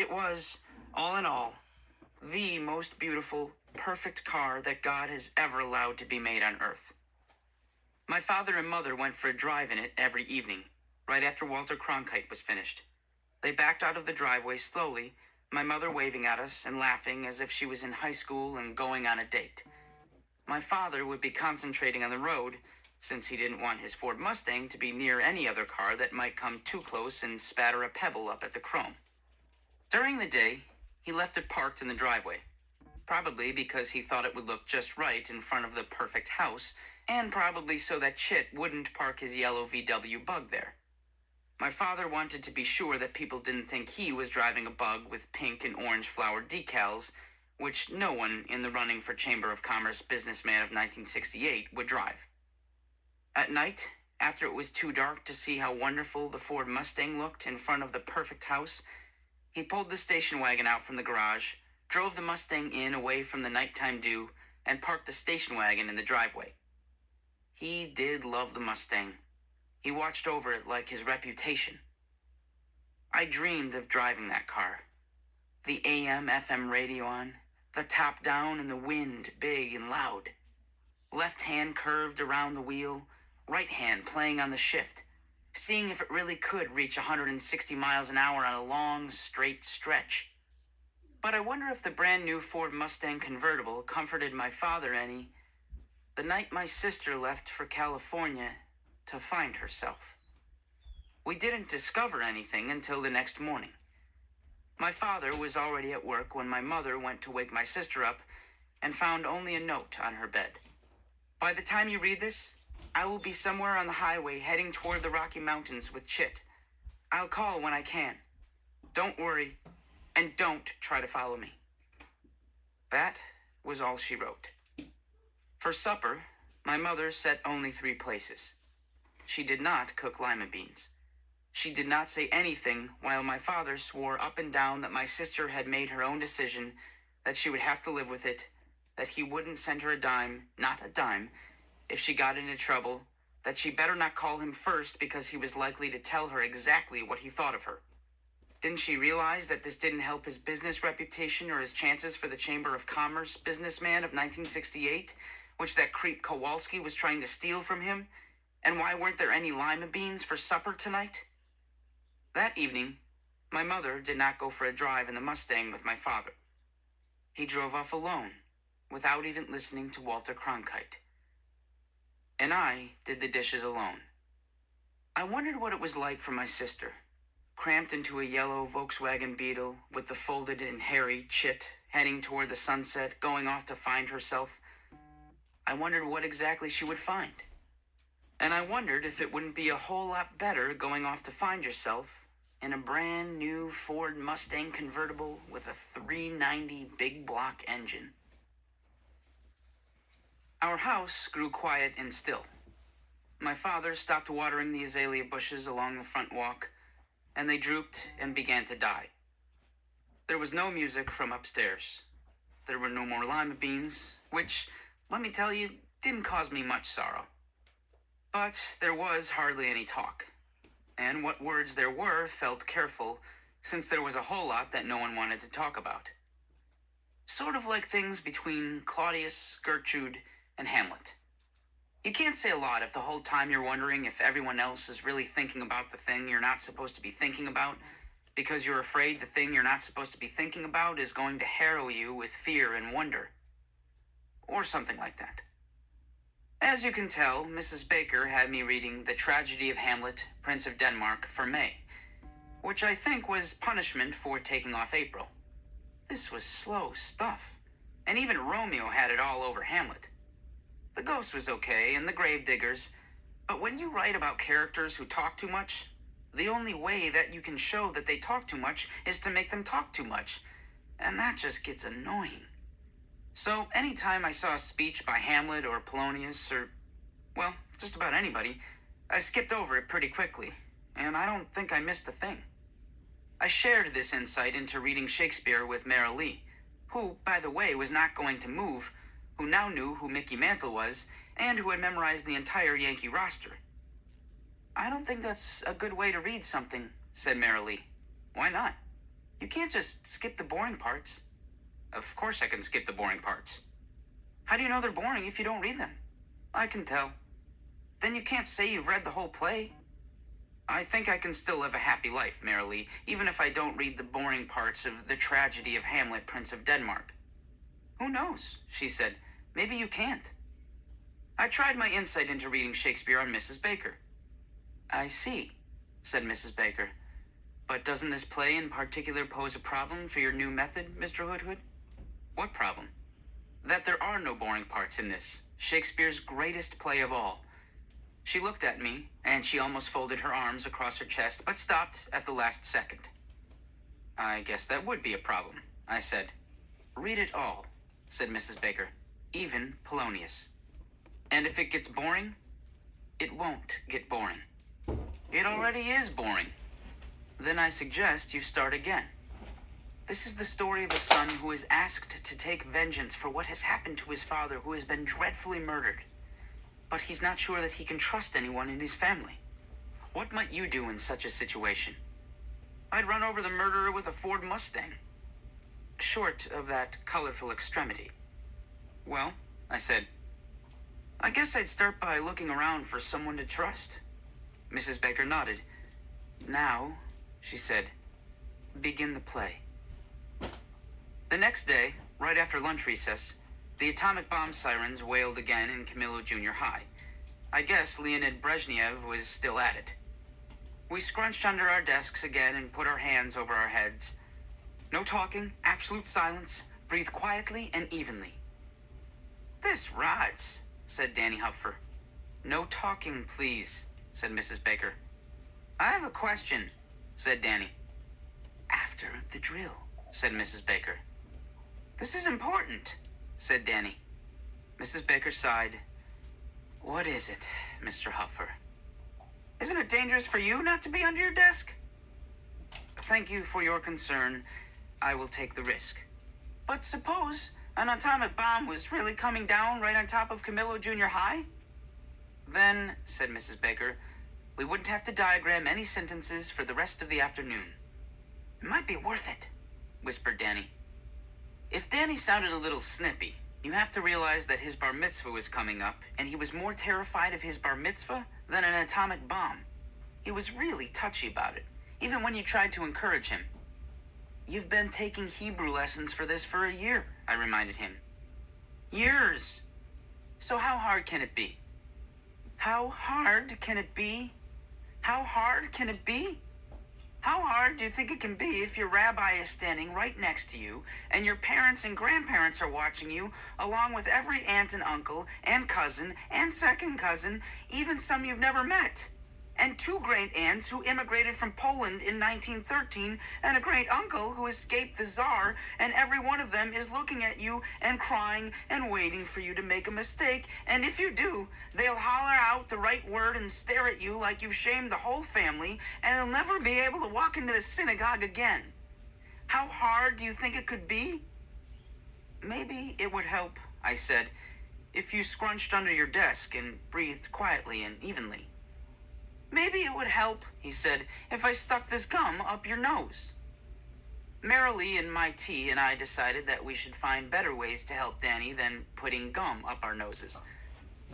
It was, all in all, the most beautiful, perfect car that God has ever allowed to be made on Earth. My father and mother went for a drive in it every evening, right after Walter Cronkite was finished. They backed out of the driveway slowly, my mother waving at us and laughing as if she was in high school and going on a date. My father would be concentrating on the road, since he didn't want his Ford Mustang to be near any other car that might come too close and spatter a pebble up at the chrome. During the day, he left it parked in the driveway, probably because he thought it would look just right in front of the perfect house, and probably so that Chit wouldn't park his yellow VW Bug there. My father wanted to be sure that people didn't think he was driving a Bug with pink and orange flowered decals, which no one in the running for Chamber of Commerce Businessman of 1968 would drive. At night, after it was too dark to see how wonderful the Ford Mustang looked in front of the perfect house, he pulled the station wagon out from the garage, drove the Mustang in away from the nighttime dew, and parked the station wagon in the driveway. He did love the Mustang. He watched over it like his reputation. I dreamed of driving that car. The AM/FM radio on, the top down and the wind big and loud. Left hand curved around the wheel, right hand playing on the shift, seeing if it really could reach 160 miles an hour on a long, straight stretch. But I wonder if the brand new Ford Mustang convertible comforted my father any the night my sister left for California to find herself. We didn't discover anything until the next morning. My father was already at work when my mother went to wake my sister up and found only a note on her bed. By the time you read this, I will be somewhere on the highway heading toward the Rocky Mountains with Chit. I'll call when I can. Don't worry, and don't try to follow me. That was all she wrote. For supper, my mother set only 3 places. She did not cook lima beans. She did not say anything while my father swore up and down that my sister had made her own decision, that she would have to live with it, that he wouldn't send her a dime, not a dime, if she got into trouble, that she better not call him first because he was likely to tell her exactly what he thought of her. Didn't she realize that this didn't help his business reputation or his chances for the Chamber of Commerce Businessman of 1968, which that creep Kowalski was trying to steal from him? And why weren't there any lima beans for supper tonight? That evening, my mother did not go for a drive in the Mustang with my father. He drove off alone, without even listening to Walter Cronkite. And I did the dishes alone. I wondered what it was like for my sister, cramped into a yellow Volkswagen Beetle with the folded and hairy Chit heading toward the sunset, going off to find herself. I wondered what exactly she would find. And I wondered if it wouldn't be a whole lot better going off to find yourself in a brand new Ford Mustang convertible with a 390 big block engine. Our house grew quiet and still. My father stopped watering the azalea bushes along the front walk, and they drooped and began to die. There was no music from upstairs. There were no more lima beans, which, let me tell you, didn't cause me much sorrow. But there was hardly any talk. And what words there were felt careful, since there was a whole lot that no one wanted to talk about. Sort of like things between Claudius, Gertrude, and Hamlet. You can't say a lot if the whole time you're wondering if everyone else is really thinking about the thing you're not supposed to be thinking about, because you're afraid the thing you're not supposed to be thinking about is going to harrow you with fear and wonder. Or something like that. As you can tell, Mrs. Baker had me reading The Tragedy of Hamlet, Prince of Denmark for May, which I think was punishment for taking off April. This was slow stuff, and even Romeo had it all over Hamlet. The ghost was okay, and the gravediggers, but when you write about characters who talk too much, the only way that you can show that they talk too much is to make them talk too much, and that just gets annoying. So anytime I saw a speech by Hamlet or Polonius or, well, just about anybody, I skipped over it pretty quickly, and I don't think I missed a thing. I shared this insight into reading Shakespeare with Mara Lee, who, by the way, was not going to move, who now knew who Mickey Mantle was, and who had memorized the entire Yankee roster. I don't think that's a good way to read something, said Mara Lee. Why not? You can't just skip the boring parts. Of course I can skip the boring parts. How do you know they're boring if you don't read them? I can tell. Then you can't say you've read the whole play. I think I can still live a happy life, Marilee, even if I don't read the boring parts of The Tragedy of Hamlet, Prince of Denmark. Who knows, she said. Maybe you can't. I tried my insight into reading Shakespeare on Mrs. Baker. I see, said Mrs. Baker. But doesn't this play in particular pose a problem for your new method, Mr. Hoodhood? What problem? That there are no boring parts in this, Shakespeare's greatest play of all. She looked at me, and she almost folded her arms across her chest, but stopped at the last second. I guess that would be a problem, I said. Read it all, said Mrs. Baker, even Polonius. And if it gets boring, it won't get boring. It already is boring. Then I suggest you start again. This is the story of a son who is asked to take vengeance for what has happened to his father, who has been dreadfully murdered. But he's not sure that he can trust anyone in his family. What might you do in such a situation? I'd run over the murderer with a Ford Mustang. Short of that colorful extremity. Well, I said, I guess I'd start by looking around for someone to trust. Mrs. Baker nodded. Now, she said, begin the play. The next day, right after lunch recess, the atomic bomb sirens wailed again in Camillo Junior High. I guess Leonid Brezhnev was still at it. We scrunched under our desks again and put our hands over our heads. No talking, absolute silence, breathe quietly and evenly. This rots, said Danny Hupfer. No talking, please, said Mrs. Baker. I have a question, said Danny. After the drill, said Mrs. Baker. This is important, said Danny. Mrs. Baker sighed. What is it, Mr. Hupfer? Isn't it dangerous for you not to be under your desk? Thank you for your concern. I will take the risk. But suppose an atomic bomb was really coming down right on top of Camillo Junior High? Then, said Mrs. Baker, we wouldn't have to diagram any sentences for the rest of the afternoon. It might be worth it, whispered Danny. If Danny sounded a little snippy, you have to realize that his bar mitzvah was coming up, and he was more terrified of his bar mitzvah than an atomic bomb. He was really touchy about it, even when you tried to encourage him. You've been taking Hebrew lessons for this for a year, I reminded him. Years. So how hard can it be? How hard can it be? How hard can it be? How hard do you think it can be if your rabbi is standing right next to you and your parents and grandparents are watching you, along with every aunt and uncle and cousin and second cousin, even some you've never met? And 2 great aunts who immigrated from Poland in 1913, and a great uncle who escaped the Tsar, and every one of them is looking at you and crying and waiting for you to make a mistake, and if you do, they'll holler out the right word and stare at you like you've shamed the whole family, and they'll never be able to walk into the synagogue again. How hard do you think it could be? Maybe it would help, I said, if you scrunched under your desk and breathed quietly and evenly. Maybe it would help, he said, if I stuck this gum up your nose. Marilee and my tea and I decided that we should find better ways to help Danny than putting gum up our noses.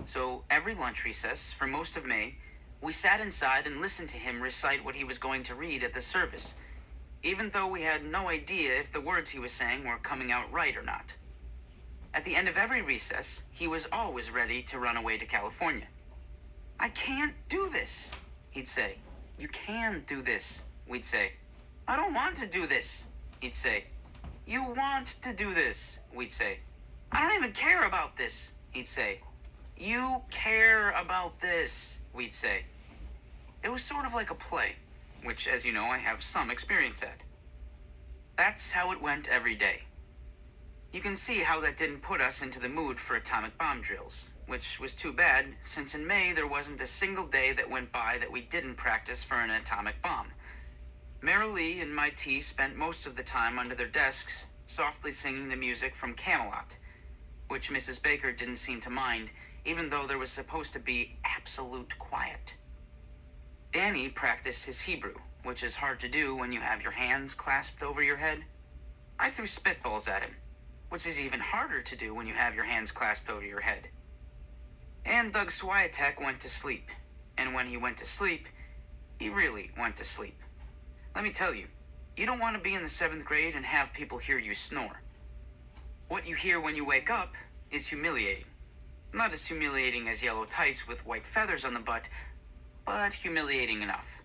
So every lunch recess, for most of May, we sat inside and listened to him recite what he was going to read at the service, even though we had no idea if the words he was saying were coming out right or not. At the end of every recess, he was always ready to run away to California. I can't do this, he'd say. You can do this, we'd say. I don't want to do this, he'd say. You want to do this, we'd say. I don't even care about this, he'd say. You care about this, we'd say. It was sort of like a play, which, as you know, I have some experience at. That's how it went every day. You can see how that didn't put us into the mood for atomic bomb drills, which was too bad, since in May there wasn't a single day that went by that we didn't practice for an atomic bomb. Marilee and my tea spent most of the time under their desks, softly singing the music from Camelot, which Mrs. Baker didn't seem to mind, even though there was supposed to be absolute quiet. Danny practiced his Hebrew, which is hard to do when you have your hands clasped over your head. I threw spitballs at him, which is even harder to do when you have your hands clasped over your head. And Doug Swiatek went to sleep. And when he went to sleep, he really went to sleep. Let me tell you, you don't want to be in the 7th grade and have people hear you snore. What you hear when you wake up is humiliating. Not as humiliating as yellow tights with white feathers on the butt, but humiliating enough.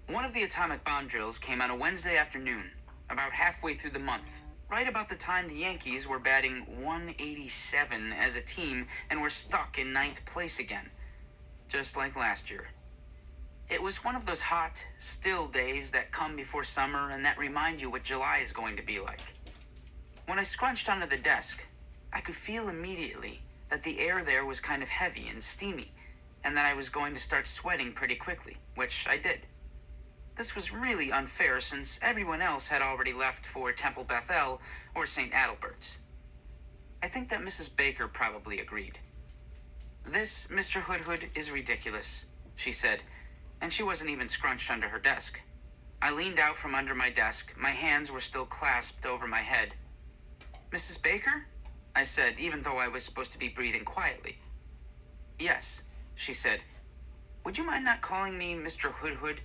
One of the atomic bomb drills came on a Wednesday afternoon, about halfway through the month, right about the time the Yankees were batting 187 as a team and were stuck in 9th place again, just like last year. It was one of those hot, still days that come before summer and that remind you what July is going to be like. When I scrunched onto the desk, I could feel immediately that the air there was kind of heavy and steamy, and that I was going to start sweating pretty quickly, which I did. This was really unfair since everyone else had already left for Temple Bethel or St. Adalbert's. I think that Mrs. Baker probably agreed. "This, Mr. Hoodhood, is ridiculous," she said, and she wasn't even scrunched under her desk. I leaned out from under my desk. My hands were still clasped over my head. "Mrs. Baker?" I said, even though I was supposed to be breathing quietly. "Yes," she said. "Would you mind not calling me Mr. Hoodhood?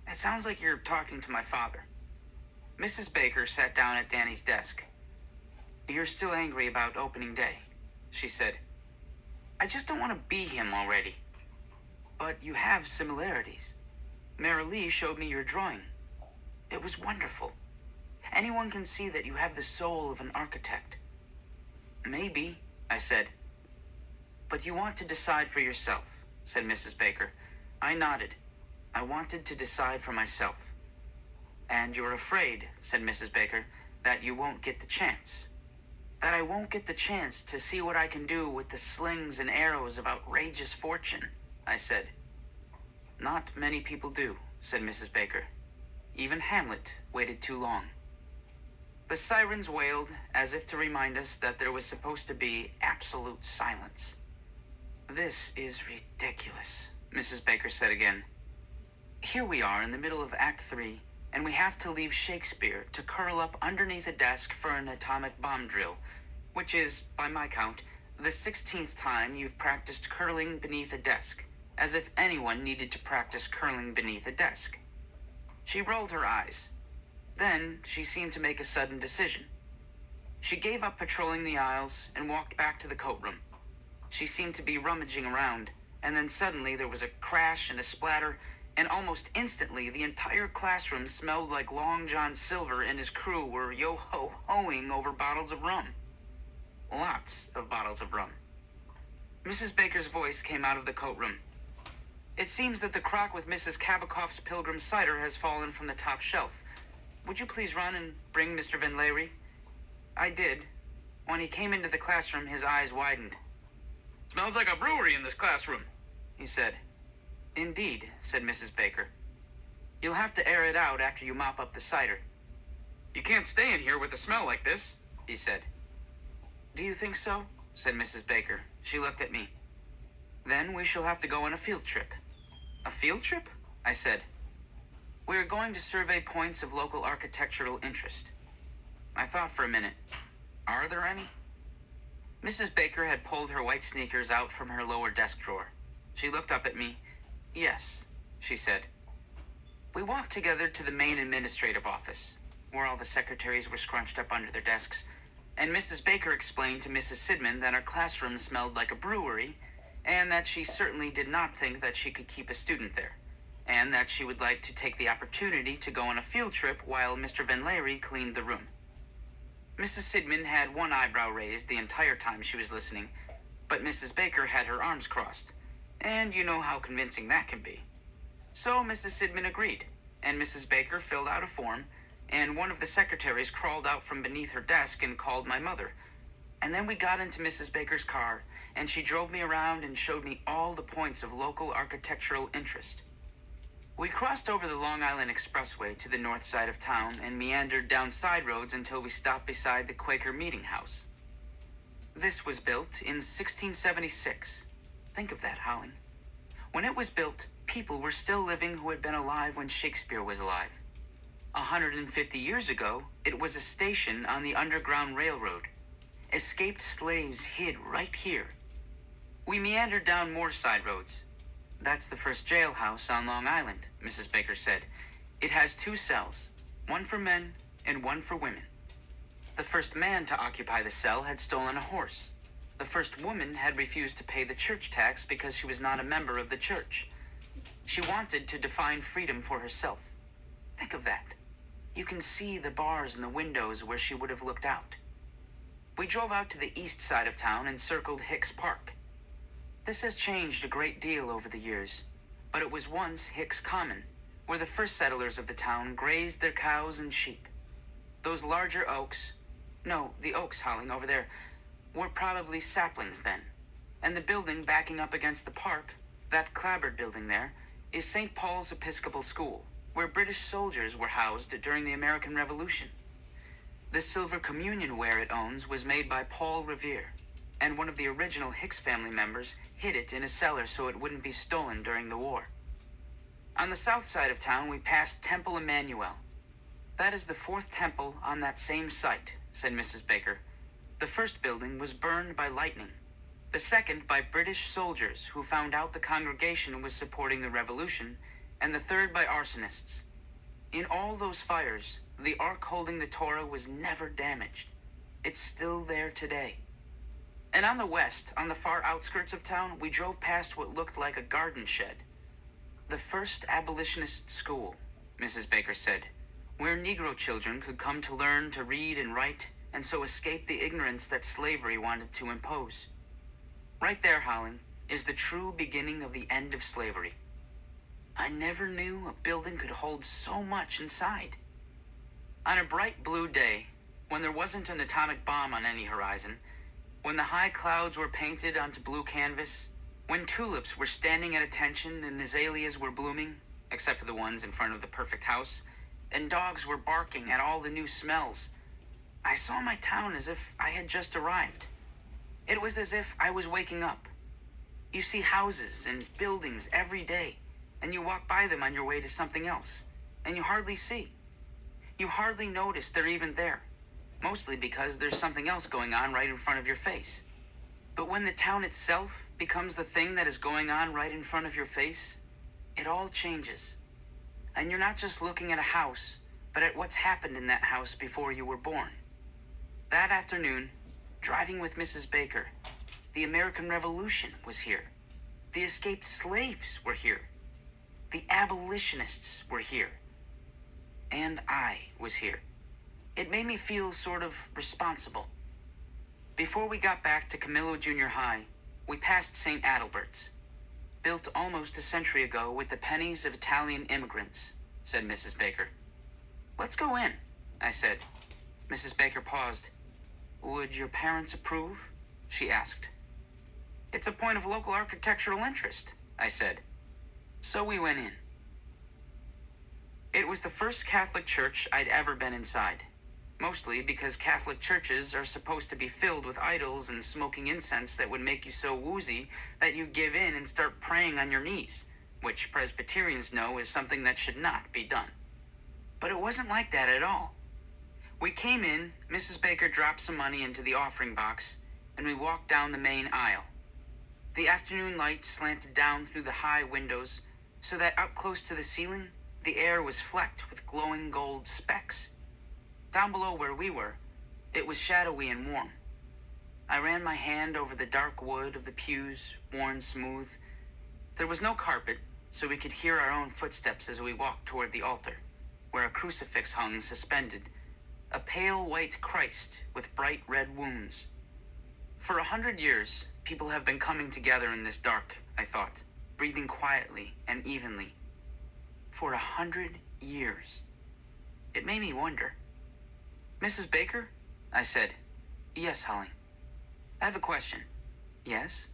It sounds like you're talking to my father." Mrs. Baker sat down at Danny's desk. "You're still angry about opening day," she said. "I just don't want to be him already." "But you have similarities. Mary Lee showed me your drawing. It was wonderful. Anyone can see that you have the soul of an architect." "Maybe," I said. "But you want to decide for yourself," said Mrs. Baker. I nodded. I wanted to decide for myself. "And you're afraid," said Mrs. Baker, "that you won't get the chance. That I won't get the chance to see what I can do with the slings and arrows of outrageous fortune," I said. "Not many people do," said Mrs. Baker. "Even Hamlet waited too long." The sirens wailed as if to remind us that there was supposed to be absolute silence. "This is ridiculous," Mrs. Baker said again. "Here we are in the middle of Act 3, and we have to leave Shakespeare to curl up underneath a desk for an atomic bomb drill, which is, by my count, the 16th time you've practiced curling beneath a desk, as if anyone needed to practice curling beneath a desk." She rolled her eyes. Then she seemed to make a sudden decision. She gave up patrolling the aisles and walked back to the coat room. She seemed to be rummaging around, and then suddenly there was a crash and a splatter, and almost instantly the entire classroom smelled like Long John Silver and his crew were yo-ho-hoing over bottles of rum. Lots of bottles of rum. Mrs. Baker's voice came out of the coat room. "It seems that the crock with Mrs. Kabakoff's Pilgrim cider has fallen from the top shelf. Would you please run and bring Mr. Van Lery?" I did. When he came into the classroom, his eyes widened. "Smells like a brewery in this classroom," he said. "Indeed," said Mrs. Baker. "You'll have to air it out after you mop up the cider." "You can't stay in here with a smell like this," he said. "Do you think so?" said Mrs. Baker. She looked at me. "Then we shall have to go on a field trip." "A field trip?" I said. "We are going to survey points of local architectural interest." I thought for a minute. Are there any? Mrs. Baker had pulled her white sneakers out from her lower desk drawer. She looked up at me. "Yes," she said. We walked together to the main administrative office, where all the secretaries were scrunched up under their desks, and Mrs. Baker explained to Mrs. Sidman that our classroom smelled like a brewery, and that she certainly did not think that she could keep a student there, and that she would like to take the opportunity to go on a field trip while Mr. Van Lery cleaned the room. Mrs. Sidman had one eyebrow raised the entire time she was listening, but Mrs. Baker had her arms crossed, and you know how convincing that can be. So Mrs. Sidman agreed, and Mrs. Baker filled out a form, and one of the secretaries crawled out from beneath her desk and called my mother. And then we got into Mrs. Baker's car, and she drove me around and showed me all the points of local architectural interest. We crossed over the Long Island Expressway to the north side of town and meandered down side roads until we stopped beside the Quaker Meeting House. This was built in 1676. Think of that, Howling. When it was built, People were still living who had been alive when Shakespeare was alive. 150 years ago, it was a station on the Underground Railroad. Escaped slaves hid right here. We meandered down more side roads. That's the first jailhouse on Long Island, Mrs. Baker said. It has 2 cells, one for men and one for women. The first man to occupy the cell had stolen a horse. The first woman had refused to pay the church tax because she was not a member of the church. She wanted to define freedom for herself. Think of that. You can see the bars in the windows where she would have looked out. We drove out to the east side of town and circled Hicks Park. This has changed a great deal over the years, but it was once Hicks Common, where the first settlers of the town grazed their cows and sheep. Those larger oaks, no, the oaks, Holling, over there, were probably saplings then. And the building backing up against the park, that clapboard building there, is St. Paul's Episcopal School, where British soldiers were housed during the American Revolution. The silver communion ware it owns was made by Paul Revere, and one of the original Hicks family members hid it in a cellar so it wouldn't be stolen during the war. On the south side of town, we passed Temple Emmanuel. That is the 4th temple on that same site, said Mrs. Baker. The first building was burned by lightning. The second by British soldiers who found out the congregation was supporting the revolution, and the third by arsonists. In all those fires, the ark holding the Torah was never damaged. It's still there today. And on the west, on the far outskirts of town, we drove past what looked like a garden shed. The first abolitionist school, Mrs. Baker said, where Negro children could come to learn to read and write, and so escape the ignorance that slavery wanted to impose. Right there, Holling, is the true beginning of the end of slavery. I never knew a building could hold so much inside. On a bright blue day, when there wasn't an atomic bomb on any horizon, when the high clouds were painted onto blue canvas, when tulips were standing at attention and azaleas were blooming, except for the ones in front of the perfect house, and dogs were barking at all the new smells, I saw my town as if I had just arrived. It was as if I was waking up. You see houses and buildings every day, and you walk by them on your way to something else, and you hardly see. You hardly notice they're even there, mostly because there's something else going on right in front of your face. But when the town itself becomes the thing that is going on right in front of your face, it all changes. And you're not just looking at a house, but at what's happened in that house before you were born. That afternoon, driving with Mrs. Baker, the American Revolution was here. The escaped slaves were here. The abolitionists were here. And I was here. It made me feel sort of responsible. Before we got back to Camillo Junior High, we passed St. Adalbert's, built almost a century ago with the pennies of Italian immigrants, said Mrs. Baker. Let's go in, I said. Mrs. Baker paused. Would your parents approve? She asked. It's a point of local architectural interest, I said. So we went in. It was the first Catholic church I'd ever been inside, mostly because Catholic churches are supposed to be filled with idols and smoking incense that would make you so woozy that you give in and start praying on your knees, which Presbyterians know is something that should not be done. But it wasn't like that at all. We came in, Mrs. Baker dropped some money into the offering box, and we walked down the main aisle. The afternoon light slanted down through the high windows, so that up close to the ceiling, the air was flecked with glowing gold specks. Down below where we were, it was shadowy and warm. I ran my hand over the dark wood of the pews, worn smooth. There was no carpet, so we could hear our own footsteps as we walked toward the altar, where a crucifix hung suspended, a pale white Christ with bright red wounds. For 100 years, people have been coming together in this dark, I thought, breathing quietly and evenly. For 100 years. It made me wonder. Mrs. Baker? I said. Yes, Holly. I have a question. Yes?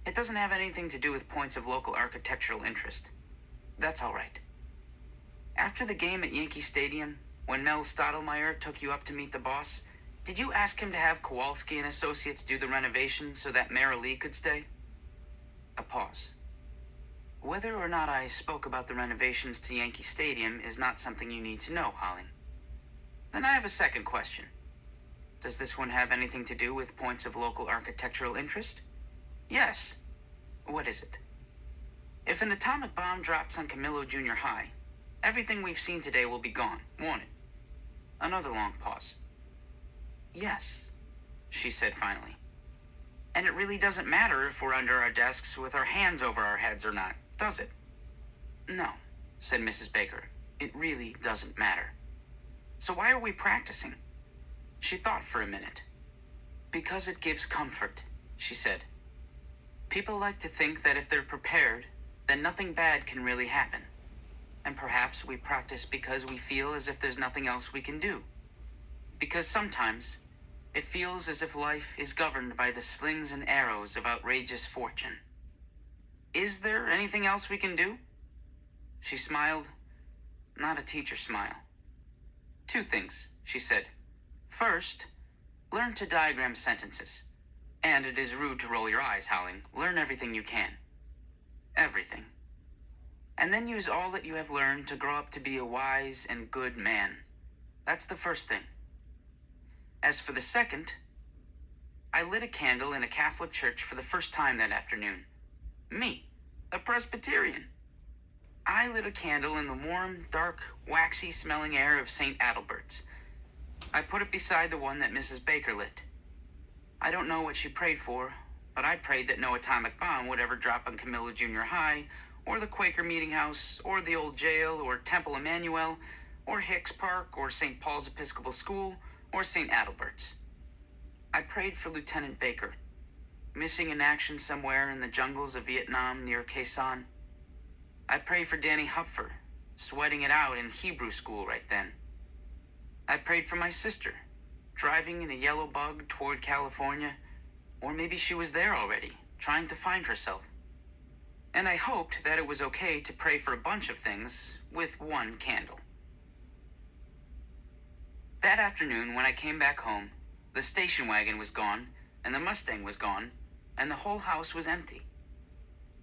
It doesn't have anything to do with points of local architectural interest. That's all right. After the game at Yankee Stadium, when Mel Stottlemyre took you up to meet the boss, did you ask him to have Kowalski and Associates do the renovation so that Mara Lee could stay? A pause. Whether or not I spoke about the renovations to Yankee Stadium is not something you need to know, Holly. Then I have a second question. Does this one have anything to do with points of local architectural interest? Yes. What is it? If an atomic bomb drops on Camillo Junior High, everything we've seen today will be gone, won't it? Another long pause. Yes, she said finally. And it really doesn't matter if we're under our desks with our hands over our heads or not, does it? No, said Mrs. Baker. It really doesn't matter. So why are we practicing? She thought for a minute. Because it gives comfort, she said. People like to think that if they're prepared, then nothing bad can really happen. And perhaps we practice because we feel as if there's nothing else we can do. Because sometimes it feels as if life is governed by the slings and arrows of outrageous fortune. Is there anything else we can do? She smiled, not a teacher smile. 2 things, she said. First, learn to diagram sentences. And it is rude to roll your eyes, Howling. Learn everything you can. Everything. And then use all that you have learned to grow up to be a wise and good man. That's the first thing. As for the second, I lit a candle in a Catholic church for the first time that afternoon. Me, a Presbyterian. I lit a candle in the warm, dark, waxy-smelling air of St. Adalbert's. I put it beside the one that Mrs. Baker lit. I don't know what she prayed for, but I prayed that no atomic bomb would ever drop on Camillo Junior High, or the Quaker Meeting House, or the old jail, or Temple Emmanuel, or Hicks Park, or St. Paul's Episcopal School, or St. Adalbert's. I prayed for Lieutenant Baker, missing in action somewhere in the jungles of Vietnam near Khe Sanh. I prayed for Danny Hupfer, sweating it out in Hebrew school right then. I prayed for my sister, driving in a yellow bug toward California, or maybe she was there already, trying to find herself. And I hoped that it was okay to pray for a bunch of things with one candle. That afternoon, when I came back home, the station wagon was gone, and the Mustang was gone, and the whole house was empty.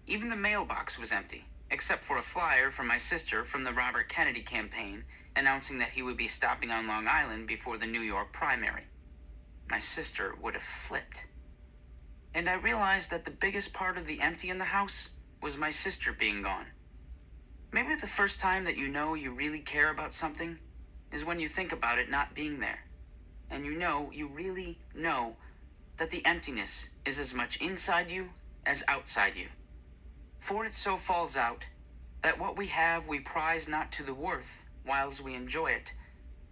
Even the mailbox was empty, except for a flyer from my sister from the Robert Kennedy campaign announcing that he would be stopping on Long Island before the New York primary. My sister would have flipped. And I realized that the biggest part of the empty in the house was my sister being gone. Maybe the first time that you know you really care about something is when you think about it not being there. And you really know that the emptiness is as much inside you as outside you. For it so falls out that what we have we prize not to the worth whiles we enjoy it,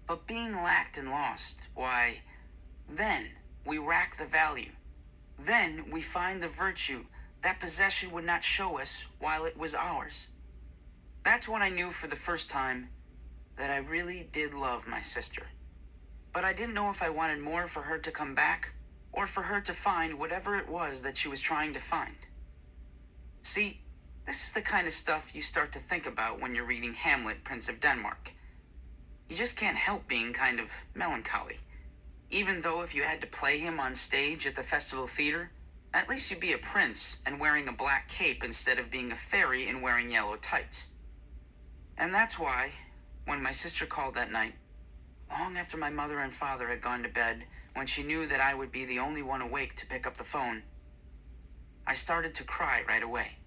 but being lacked and lost, why, then we rack the value. Then we find the virtue that possession would not show us while it was ours. That's when I knew for the first time that I really did love my sister. But I didn't know if I wanted more for her to come back or for her to find whatever it was that she was trying to find. See, this is the kind of stuff you start to think about when you're reading Hamlet, Prince of Denmark. You just can't help being kind of melancholy. Even though if you had to play him on stage at the Festival Theater, at least you'd be a prince and wearing a black cape instead of being a fairy and wearing yellow tights. And that's why, when my sister called that night, long after my mother and father had gone to bed, when she knew that I would be the only one awake to pick up the phone, I started to cry right away.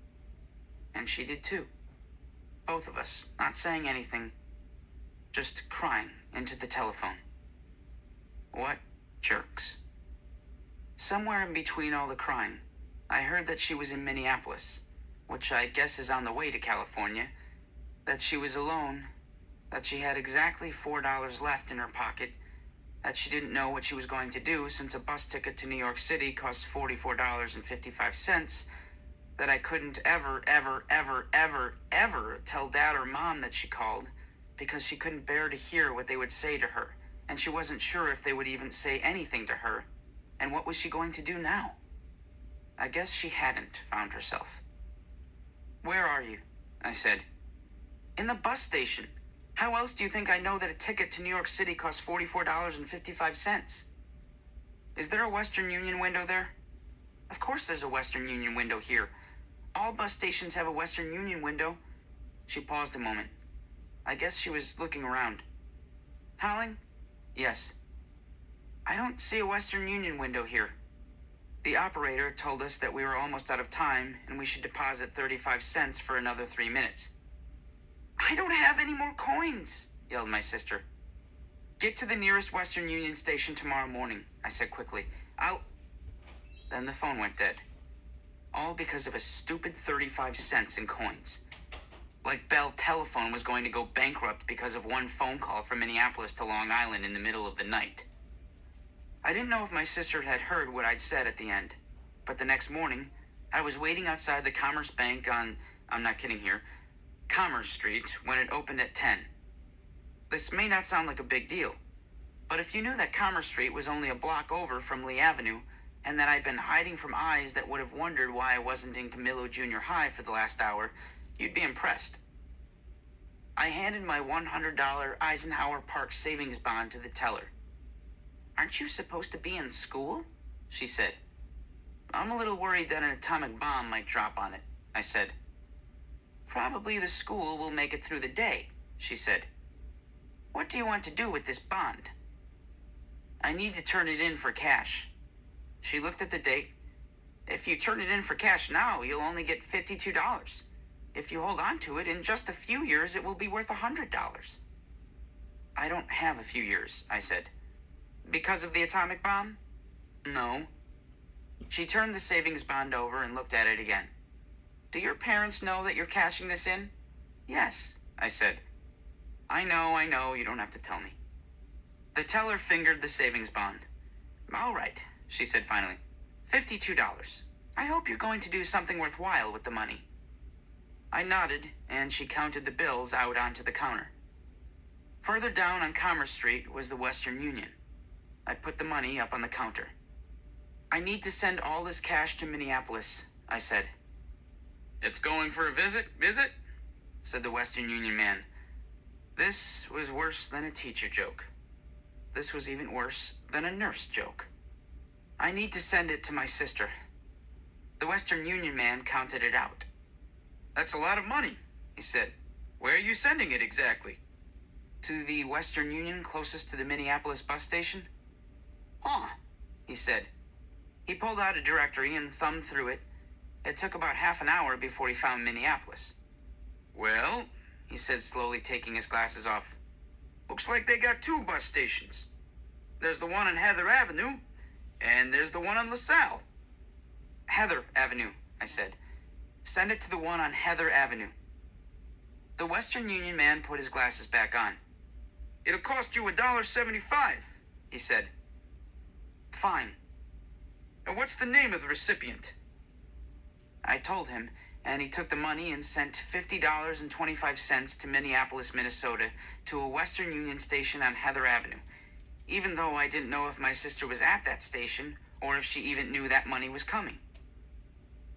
And she did too. Both of us, not saying anything, just crying into the telephone. What jerks. Somewhere in between all the crying, I heard that she was in Minneapolis, which I guess is on the way to California, that she was alone, that she had exactly $4 left in her pocket, that she didn't know what she was going to do since a bus ticket to New York City cost $44.55, that I couldn't ever tell Dad or Mom that she called because she couldn't bear to hear what they would say to her, and she wasn't sure if they would even say anything to her, and what was she going to do now? I guess she hadn't found herself. "Where are you?" I said. "In the bus station. How else do you think I know that a ticket to New York City costs $44.55? Is there a Western Union window there?" "Of course there's a Western Union window here. All bus stations have a Western Union window. She paused a moment. I guess she was looking around. Howling? Yes. I don't see a Western Union window here. The operator told us that we were almost out of time and we should deposit 35 cents for another 3 minutes. I don't have any more coins, yelled my sister. Get to the nearest Western Union station tomorrow morning, I said quickly. Then the phone went dead. All because of a stupid 35 cents in coins. Like Bell Telephone was going to go bankrupt because of one phone call from Minneapolis to Long Island in the middle of the night. I didn't know if my sister had heard what I'd said at the end, but the next morning, I was waiting outside the Commerce Bank on, I'm not kidding here, Commerce Street when it opened at 10. This may not sound like a big deal, but if you knew that Commerce Street was only a block over from Lee Avenue, and that I'd been hiding from eyes that would have wondered why I wasn't in Camillo Junior High for the last hour, you'd be impressed. I handed my $100 Eisenhower Park savings bond to the teller. Aren't you supposed to be in school? She said. I'm a little worried that an atomic bomb might drop on it, I said. Probably the school will make it through the day, she said. What do you want to do with this bond? I need to turn it in for cash. She looked at the date. If you turn it in for cash now, you'll only get $52. If you hold on to it, in just a few years, it will be worth $100. I don't have a few years, I said. Because of the atomic bomb? No. She turned the savings bond over and looked at it again. Do your parents know that you're cashing this in? Yes, I said. I know, you don't have to tell me. The teller fingered the savings bond. All right, she said finally. $52. I hope you're going to do something worthwhile with the money. I nodded, and she counted the bills out onto the counter. Further down on Commerce Street was the Western Union. I put the money up on the counter. I need to send all this cash to Minneapolis, I said. It's going for a visit, is it? Said the Western Union man. This was worse than a teacher joke. This was even worse than a nurse joke. I need to send it to my sister. The Western Union man counted it out. That's a lot of money, he said. Where are you sending it exactly? To the Western Union closest to the Minneapolis bus station. Huh, he said. He pulled out a directory and thumbed through it. It took about half an hour before he found Minneapolis. Well, he said slowly, taking his glasses off. Looks like they got 2 bus stations. There's the one on Heather Avenue, and there's the one on LaSalle. Heather Avenue, I said. Send it to the one on Heather Avenue. The Western Union man put his glasses back on. It'll cost you $1.75, he said. Fine. And what's the name of the recipient? I told him, and he took the money and sent $50.25 to Minneapolis, Minnesota, to a Western Union station on Heather Avenue, even though I didn't know if my sister was at that station or if she even knew that money was coming.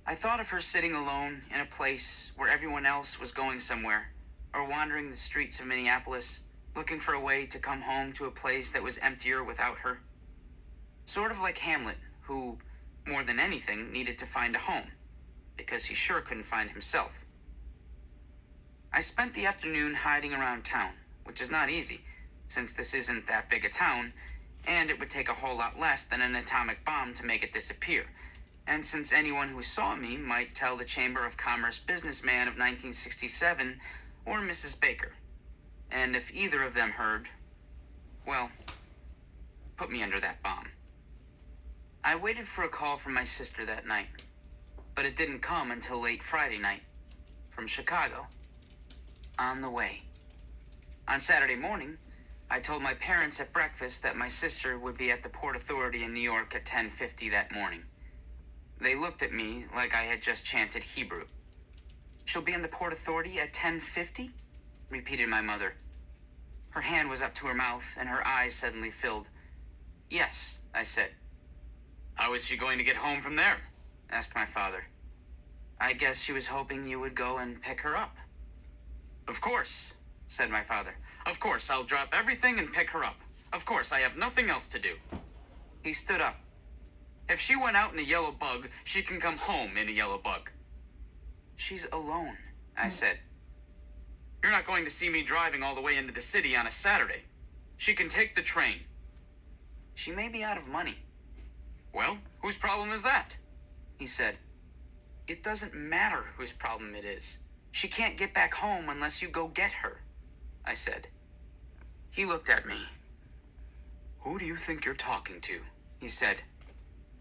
I thought of her sitting alone in a place where everyone else was going somewhere, or wandering the streets of Minneapolis, looking for a way to come home to a place that was emptier without her. Sort of like Hamlet, who, more than anything, needed to find a home, because he sure couldn't find himself. I spent the afternoon hiding around town, which is not easy, since this isn't that big a town, and it would take a whole lot less than an atomic bomb to make it disappear, and since anyone who saw me might tell the Chamber of Commerce businessman of 1967 or Mrs. Baker. And if either of them heard, well, put me under that bomb. I waited for a call from my sister that night, but it didn't come until late Friday night, from Chicago. On the way. On Saturday morning, I told my parents at breakfast that my sister would be at the Port Authority in New York at 10:50 that morning. They looked at me like I had just chanted Hebrew. She'll be in the Port Authority at 10:50? Repeated my mother. Her hand was up to her mouth, and her eyes suddenly filled. Yes, I said. How is she going to get home from there? Asked my father. I guess she was hoping you would go and pick her up. Of course, said my father. Of course, I'll drop everything and pick her up. Of course, I have nothing else to do. He stood up. If she went out in a yellow bug, she can come home in a yellow bug. She's alone, I said. You're not going to see me driving all the way into the city on a Saturday. She can take the train. She may be out of money. Well, whose problem is that? He said. It doesn't matter whose problem it is. She can't get back home unless you go get her, I said. He looked at me. Who do you think you're talking to? He said.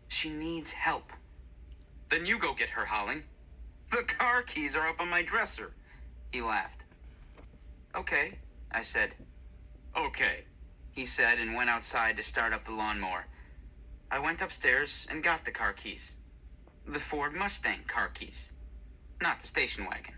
She needs help. Then you go get her, Holling. The car keys are up on my dresser. He laughed. Okay, I said. Okay, he said and went outside to start up the lawnmower. I went upstairs and got the car keys. The Ford Mustang car keys, not the station wagon.